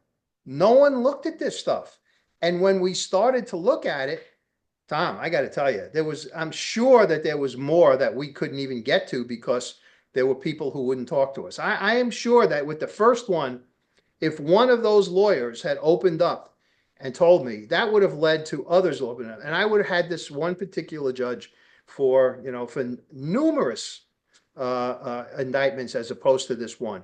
No one looked at this stuff. And when we started to look at it, Tom, I got to tell you, I'm sure that there was more that we couldn't even get to because there were people who wouldn't talk to us. I am sure that with the first one, if one of those lawyers had opened up and told me, that would have led to others opening up. And I would have had this one particular judge for numerous indictments as opposed to this one.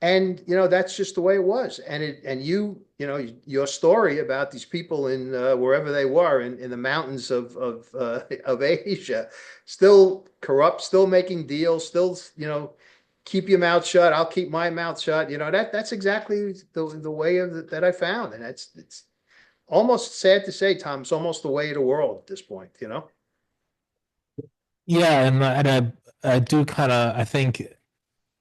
And that's just the way it was. And your story about these people in wherever they were in the mountains of Asia, still corrupt, still making deals, still keep your mouth shut. I'll keep my mouth shut. That's exactly the way that I found, and it's almost sad to say, Tom. It's almost the way of the world at this point. Yeah, and I do kind of I think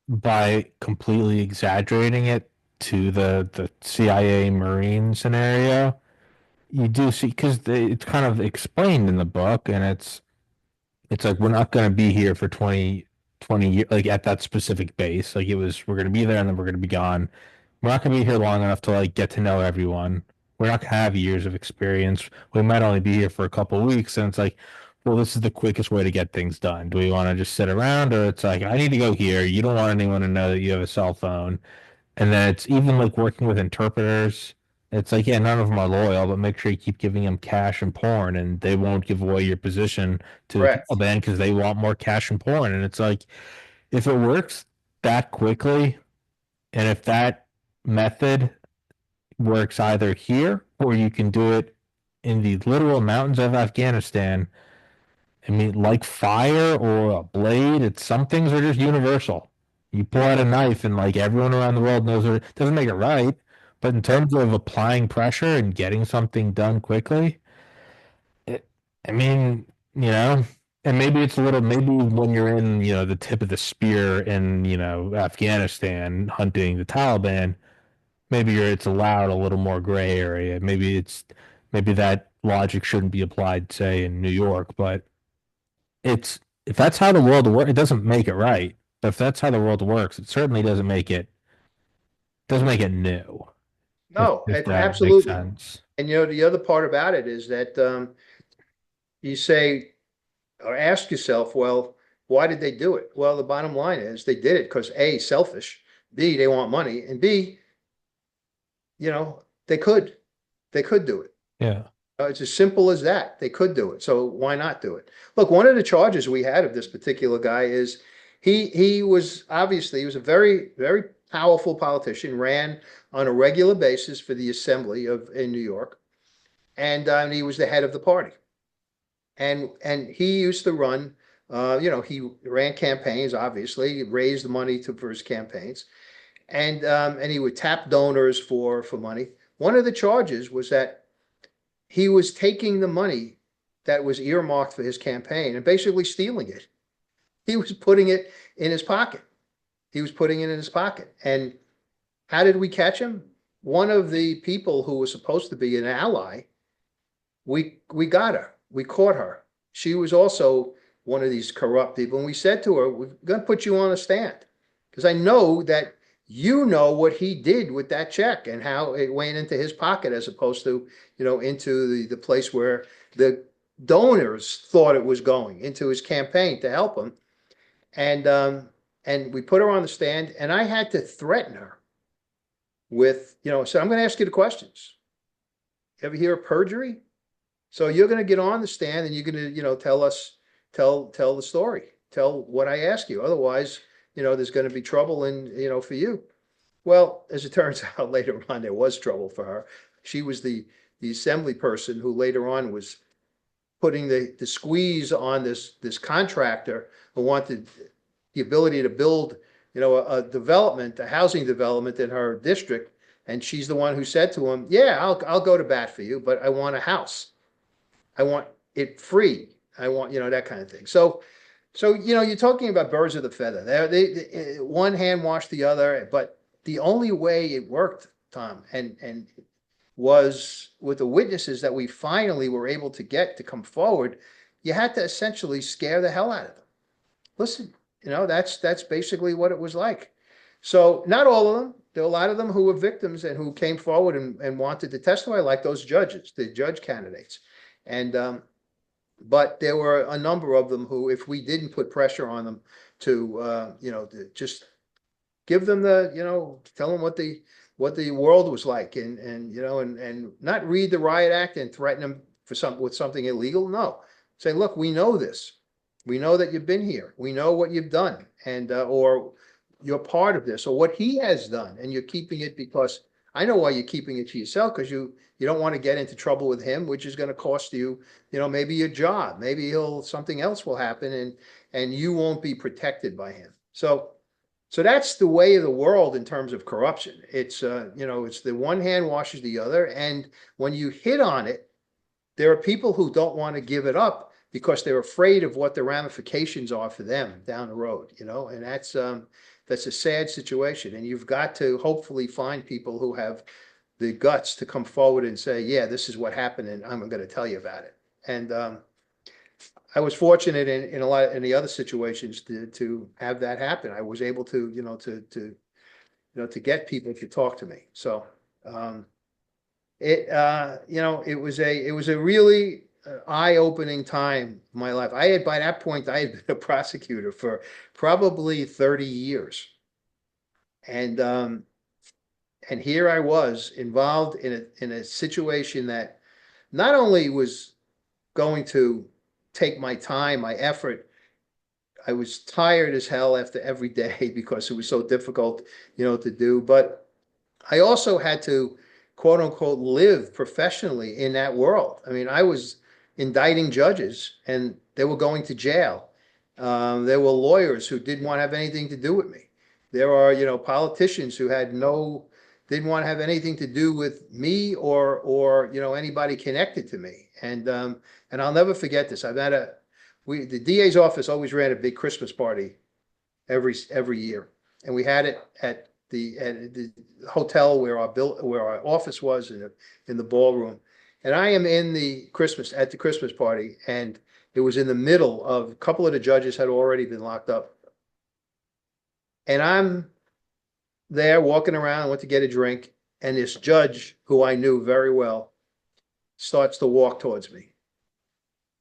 by completely exaggerating it to the CIA Marine scenario, you do see because it's kind of explained in the book, and it's like we're not going to be here for 20 years, like at that specific base. Like it was, we're going to be there and then we're going to be gone. We're not going to be here long enough to like get to know everyone. We're not going to have years of experience. We might only be here for a couple of weeks. And it's like, well, this is the quickest way to get things done. Do we want to just sit around, or it's like, I need to go here. You don't want anyone to know that you have a cell phone. And then it's even like working with interpreters. It's like, yeah, none of them are loyal, but make sure you keep giving them cash and porn, and they won't give away your position to the Correct. Taliban because they want more cash and porn. And it's like, if it works that quickly, and if that method works either here or you can do it in the literal mountains of Afghanistan, I mean, like fire or a blade, it's some things are just universal. You pull out a knife and like everyone around the world knows it doesn't make it right. But in Right. terms of applying pressure and getting something done quickly, it, I mean, you know, and maybe it's a little, maybe when you're in, the tip of the spear in, Afghanistan hunting the Taliban, maybe it's allowed a little more gray area. Maybe that logic shouldn't be applied, say, in New York, but it's if that's how the world works, it doesn't make it right. But if that's how the world works, it certainly doesn't make it new. No, If that makes absolutely. sense. And the other part about it is that you say or ask yourself, well, why did they do it? Well, the bottom line is they did it because A, selfish, B, they want money, and B, they could. They could do it. Yeah. It's as simple as that. They could do it. So why not do it? Look, one of the charges we had of this particular guy is he was obviously he was a very, very powerful politician, ran on a regular basis for the assembly of in New York, and he was the head of the party. And he used to run, he ran campaigns, obviously, raised money for his campaigns, and he would tap donors for money. One of the charges was that he was taking the money that was earmarked for his campaign and basically stealing it. He was putting it in his pocket. He was putting it in his pocket. And how did we catch him? One of the people who was supposed to be an ally, we got her. We caught her. She was also one of these corrupt people. And we said to her, we're going to put you on a stand because I know that you know what he did with that check and how it went into his pocket as opposed to, into the place where the donors thought it was going into his campaign to help him. And we put her on the stand and I had to threaten her with, so I'm going to ask you the questions. Ever hear of perjury? So you're going to get on the stand and you're going to, tell the story, tell what I ask you. Otherwise, there's going to be trouble for you. Well, as it turns out, later on, there was trouble for her. She was the assembly person who later on was putting the squeeze on this contractor who wanted the ability to build, a housing development in her district And she's the one who said to him, yeah, I'll go to bat for you, but I want a house. I want it free. I want, that kind of thing. So, you're talking about birds of the feather. One hand washed the other, but the only way it worked, Tom, and was with the witnesses that we finally were able to get to come forward. You had to essentially scare the hell out of them. Listen, that's basically what it was like. So not all of them. There were a lot of them who were victims and who came forward and wanted to testify, like those judges, the judge candidates. And but there were a number of them who, if we didn't put pressure on them to just give them tell them what the world was like, and not read the riot act and threaten them with something illegal. No, say, look, we know this. We know that you've been here. We know what you've done, and or you're part of this, or what he has done, and you're keeping it because I know why you're keeping it to yourself, because you don't want to get into trouble with him, which is going to cost you, maybe your job. Maybe something else will happen, and you won't be protected by him. So that's the way of the world in terms of corruption. It's the one hand washes the other, and when you hit on it, there are people who don't want to give it up because they're afraid of what the ramifications are for them down the road, and that's a sad situation. And you've got to hopefully find people who have the guts to come forward and say, yeah, this is what happened, and I'm going to tell you about it. And I was fortunate in a lot in the other situations to have that happen. I was able to, to get people to talk to me. So it was a really eye-opening time in my life. By that point, I had been a prosecutor for probably 30 years. And here I was involved in a situation that not only was going to take my time, my effort. I was tired as hell after every day because it was so difficult, to do. But I also had to, quote unquote, live professionally in that world. I mean, I was indicting judges and they were going to jail. There were lawyers who didn't want to have anything to do with me. There are, politicians who didn't want to have anything to do with me or anybody connected to me. And I'll never forget this. The DA's office always ran a big Christmas party every year, and we had it at the hotel where our office was in the ballroom. And I am at the Christmas party, and it was in the middle of a couple of the judges had already been locked up, and I'm there walking around. I went to get a drink, and this judge who I knew very well starts to walk towards me.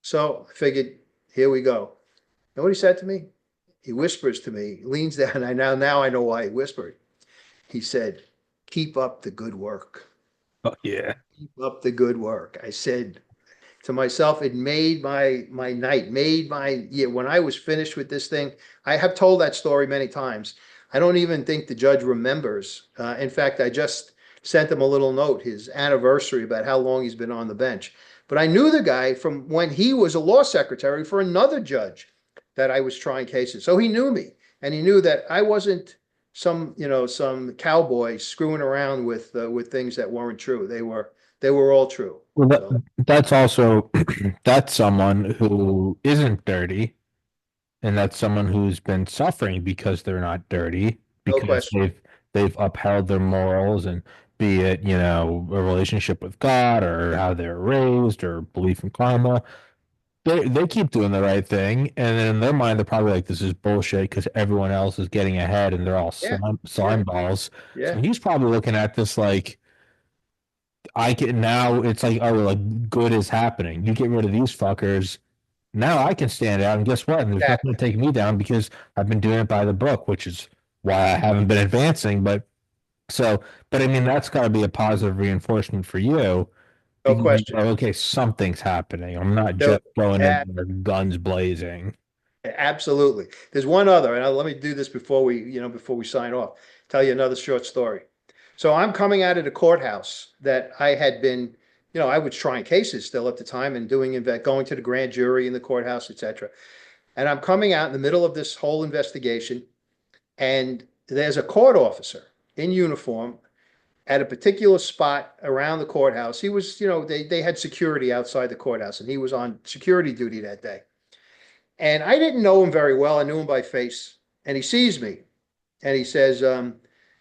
So I figured, here we go. And what he said to me? He whispers to me, leans down. Now I know why he whispered. He said, "Keep up the good work. Oh yeah. Keep up the good work." I said to myself, it made my night, when I was finished with this thing. I have told that story many times. I don't even think the judge remembers. In fact, I just sent him a little note, his anniversary, about how long he's been on the bench. But I knew the guy from when he was a law secretary for another judge that I was trying cases. So he knew me, and he knew that I wasn't some cowboy screwing around with things that weren't true. They were all true. Well, So that's also that's someone who isn't dirty, and that's someone who's been suffering because they're not dirty, no because question. they've upheld their morals, and be it, a relationship with God or how they're raised or belief in karma. They keep doing the right thing, and then in their mind, they're probably like, "This is bullshit," because everyone else is getting ahead, and they're all Yeah, slime yeah, balls. So yeah. he's probably looking at this like, I can now. It's like, oh, like good is happening. You get rid of these fuckers. Now I can stand out, and guess what? And there's nothing to Exactly. take me down because I've been doing it by the book, which is why I haven't been advancing. But I mean, that's got to be a positive reinforcement for you No because you question. go, okay, something's happening. I'm not No, just going in yeah, there guns blazing. absolutely. There's one other, and let me do this before we sign off. Tell you another short story. So I'm coming out of the courthouse that I had been, I was trying cases still at the time and going to the grand jury in the courthouse, etc. And I'm coming out in the middle of this whole investigation, and there's a court officer in uniform at a particular spot around the courthouse. He was, they had security outside the courthouse, and he was on security duty that day. And I didn't know him very well. I knew him by face. And he sees me and he says, Mr.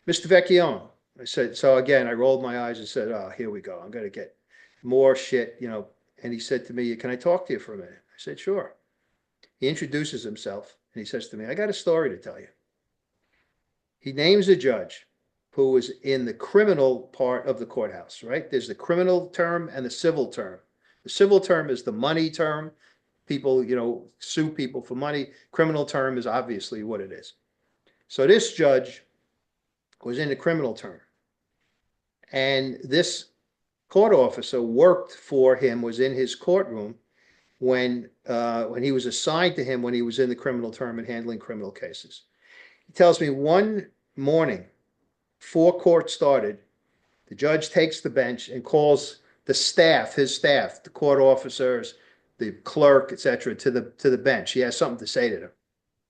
Vecchione. I said, so again, I rolled my eyes and said, oh, here we go. I'm going to get more shit. And he said to me, can I talk to you for a minute? I said, sure. He introduces himself and he says to me, I got a story to tell you. He names a judge who was in the criminal part of the courthouse, right? There's the criminal term and the civil term. The civil term is the money term. People, sue people for money. Criminal term is obviously what it is. So this judge was in the criminal term. And this court officer worked for him, was in his courtroom when he was assigned to him when he was in the criminal term and handling criminal cases. He tells me one morning, before court started, the judge takes the bench and calls the staff, his staff, the court officers, the clerk, etc., to the bench. He has something to say to them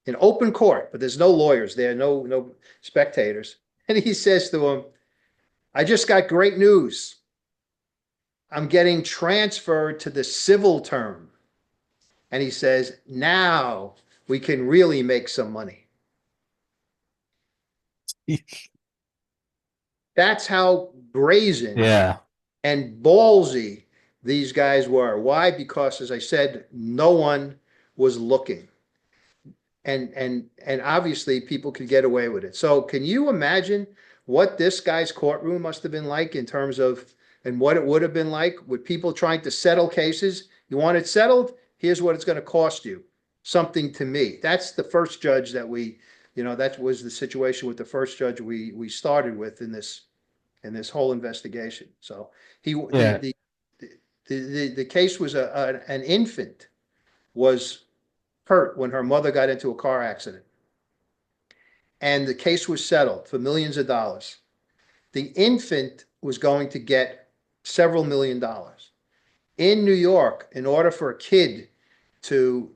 in open court, but there's no lawyers there, no spectators. And he says to him, I just got great news. I'm getting transferred to the civil term. And he says, now we can really make some money. That's how brazen Yeah. and ballsy these guys were. Why? Because, as I said, no one was looking. And obviously people could get away with it. So can you imagine what this guy's courtroom must have been like in terms of, and what it would have been like with people trying to settle cases? You want it settled? Here's what it's going to cost you. Something to me. That's the first judge that that was the situation with the first judge we started with in this whole investigation. So Yeah. the case was an infant was hurt when her mother got into a car accident. And the case was settled for millions of dollars. The infant was going to get several $1,000,000. In New York, in order for a kid in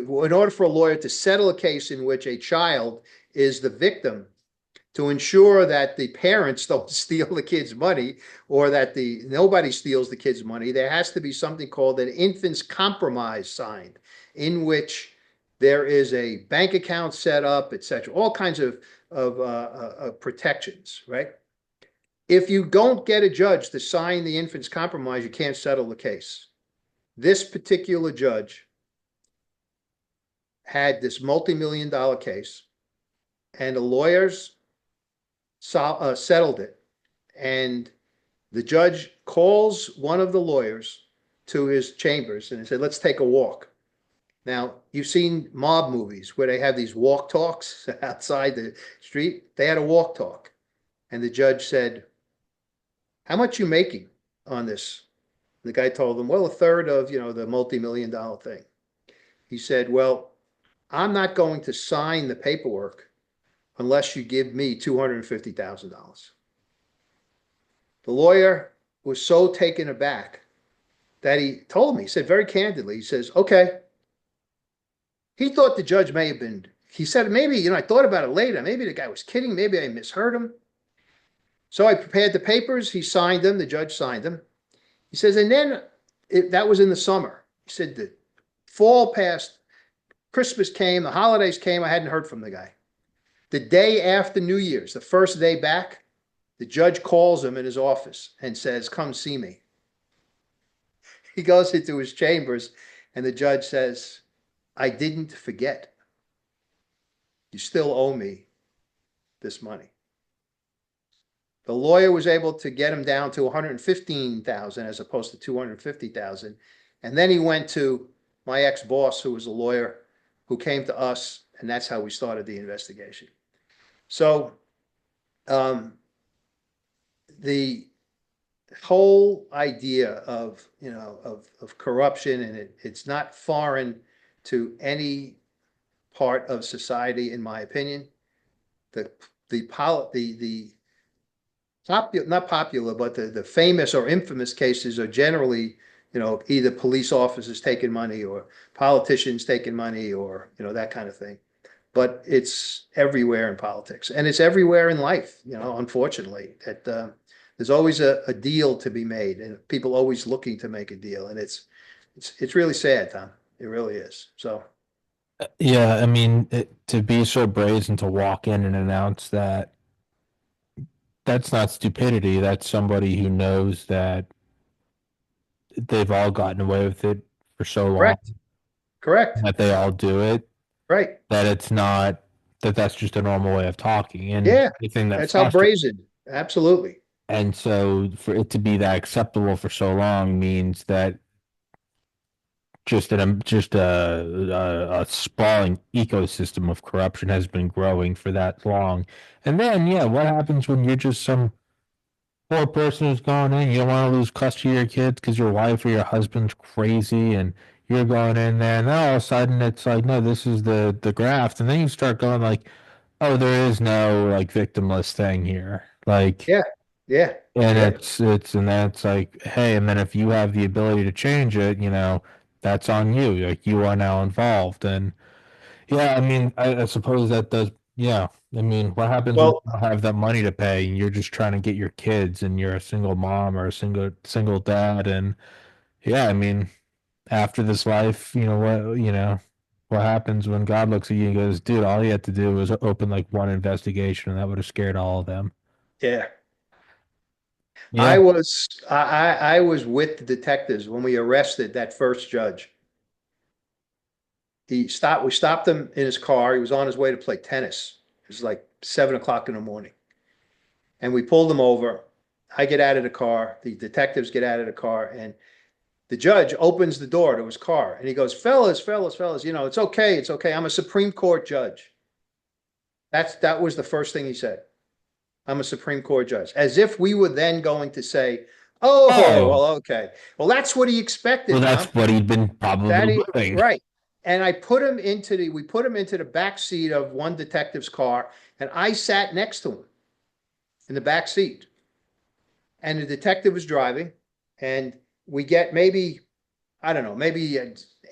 order for a lawyer to settle a case in which a child is the victim, to ensure that the parents don't steal the kid's money or that nobody steals the kid's money, there has to be something called an infant's compromise signed, in which there is a bank account set up, etc., all kinds of protections, right? If you don't get a judge to sign the infant's compromise, you can't settle the case. This particular judge had this multi-million-dollar case, and the lawyers settled it. And the judge calls one of the lawyers to his chambers and he said, let's take a walk. Now, you've seen mob movies where they have these walk talks outside the street. They had a walk talk. And the judge said, how much you making on this? The guy told him, well, a third of, the multi-million-dollar thing. He said, well, I'm not going to sign the paperwork unless you give me $250,000. The lawyer was so taken aback that he told me, he said very candidly, he says, okay. He thought the judge may have been, he said, maybe, I thought about it later. Maybe the guy was kidding. Maybe I misheard him. So I prepared the papers. He signed them. The judge signed them. He says, and then that was in the summer. He said the fall passed, Christmas came, the holidays came. I hadn't heard from the guy. The day after New Year's, the first day back, the judge calls him in his office and says, come see me. He goes into his chambers and the judge says, I didn't forget. You still owe me this money. The lawyer was able to get him down to 115,000 as opposed to 250,000. And then he went to my ex-boss, who was a lawyer, who came to us, and that's how we started the investigation. So the whole idea of corruption, and it's not foreign to any part of society, in my opinion. Not popular, but the famous or infamous cases are generally, either police officers taking money or politicians taking money or, that kind of thing. But it's everywhere in politics and it's everywhere in life, unfortunately, that There's always a deal to be made, and people always looking to make a deal, and it's really sad, Tom. It really is. So Yeah, I mean, to be so brazen to walk in and announce that, that's not stupidity. That's somebody who knows that they've all gotten away with it for so long, correct, correct, that they all do it, right. that it's not that that's just a normal way of talking. And Yeah, the thing that that's how frustrates, brazen. Absolutely. and so for it to be that acceptable for so long means that just a sprawling ecosystem of corruption has been growing for that long. And then, yeah, what happens when you're just some poor person who's going in? You don't want to lose custody of your kids because your wife or your husband's crazy, and you're going in there, and then all of a sudden it's like, no, this is the graft, and then you start going like, oh, there is no like victimless thing here, like. Yeah, yeah, And yeah, it's and that's like, hey, and then if you have the ability to change it, that's on you. Like you are now involved. And yeah, I mean, I suppose that does, yeah. I mean, what happens when well, you don't have that money to pay and you're just trying to get your kids and you're a single mom or a single dad? And yeah, I mean, after this life, what happens when God looks at you and goes, dude, all you had to do was open like one investigation and that would have scared all of them. yeah. Yeah. I was with the detectives when we arrested that first judge. We stopped him in his car. He was on his way to play tennis. It was like 7 o'clock in the morning. And we pulled him over. I get out of the car. The detectives get out of the car, and the judge opens the door to his car and he goes, fellas, fellas, fellas, it's okay. It's okay. I'm a Supreme Court judge. That was the first thing he said. I'm a Supreme Court judge. As if we were then going to say, oh, Oh, well, okay. Well, that's what he well, expected, that's Tom. what he'd been probably doing. Right. And we put him into the back seat of one detective's car, and I sat next to him in the back seat. And the detective was driving, and we get maybe, I don't know, maybe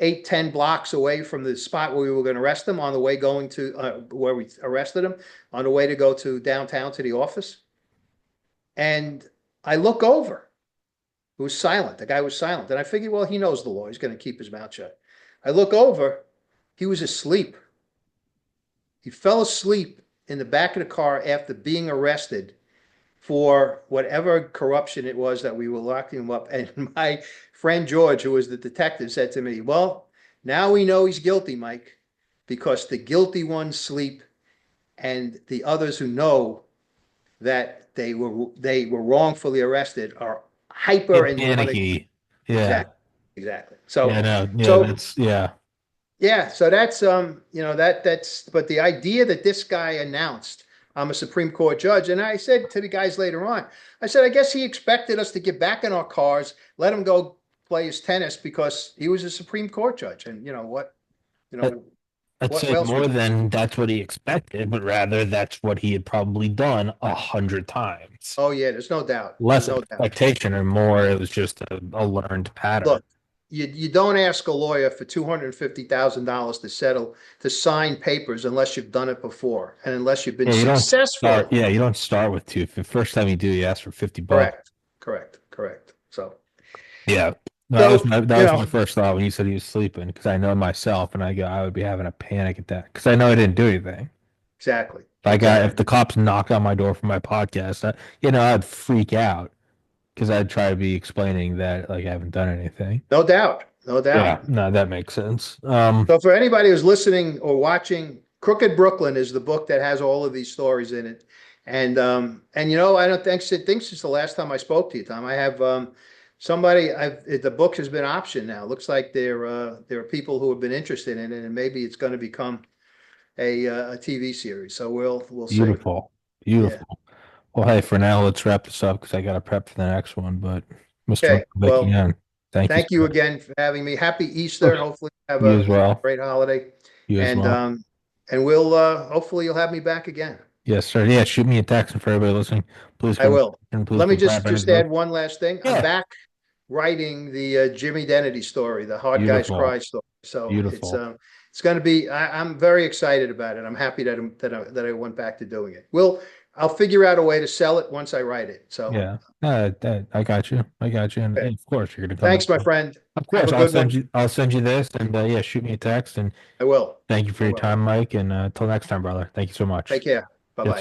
8, 10 blocks away from the spot where we were going to arrest him on the way going to where we arrested him on the way to go to downtown to the office. And I look over. It was silent. The guy was silent. And I figured, well, he knows the law. He's going to keep his mouth shut. I look over. He was asleep. He fell asleep in the back of the car after being arrested for whatever corruption it was that we were locking him up. And my friend George, who was the detective, said to me, well, now we know he's guilty, Mike, because the guilty ones sleep and the others who know that they were wrongfully arrested are hyper Get and want to. panicky. Yeah. Exactly, exactly. Yeah, So no, yeah, so that's yeah. yeah, so that's that's but the idea that this guy announced I'm a Supreme Court judge, and I said to the guys later on, I said I guess he expected us to get back in our cars, let him go play his tennis because he was a Supreme Court judge, and you I- know I'd what say else more would you? than that's what he expected, but rather that's what he had probably done 100 times. Oh yeah, there's no doubt. There's Less no doubt. expectation and more, it was just a learned pattern. Look, you don't ask a lawyer for $250,000 to settle to sign papers unless you've done it before and unless you've been Yeah, you don't start. successful. Yeah, you don't start with two. The first time you do, you ask for 50 bucks. Correct, correct, correct. So Yeah, no, that was so my first thought when you said he was sleeping because I know myself and I would be having a panic attack because I know I didn't do anything. exactly, Like if exactly. the cops knocked on my door for my podcast, I'd freak out because I'd try to be explaining that like I haven't done anything. No doubt, no doubt. Yeah, no, that makes sense. So for anybody who's listening or watching, Crooked Brooklyn is the book that has all of these stories in it. And I don't think since the last time I spoke to you, Tom, I have the book has been optioned now. Looks like there are people who have been interested in it, and maybe it's going to become a TV series. So we'll see. Beautiful, Yeah. beautiful. Well, hey, for now, let's wrap this up because I got to prep for the next one. But Mr. Okay. Well, Vecchione, thank you so thank you much. again for having me. Happy Of Easter. course. Hopefully you have You as a well. great holiday. You as And well. um and we'll hopefully you'll have me back again. Yes, sir. Yeah, shoot me a text, and for everybody listening, please I come will. and please Let me come just grab just anything. add one last thing. I'm Yeah, back writing the Jimmy Dennedy story, the Hard Guys beautiful, Cry story. So beautiful. it's going to be. I'm very excited about it. I'm happy that I went back to doing it. I'll figure out a way to sell it once I write it. So, Yeah. I got you. I got you. okay. And of course you're gonna come Thanks, my back. friend. Of Have course, a good one. I'll send you this and yeah, shoot me a text and I will. thank you for I your will. time, Mike. And until next time, brother. Thank you so much. Take care. Yes, Bye-bye. sir.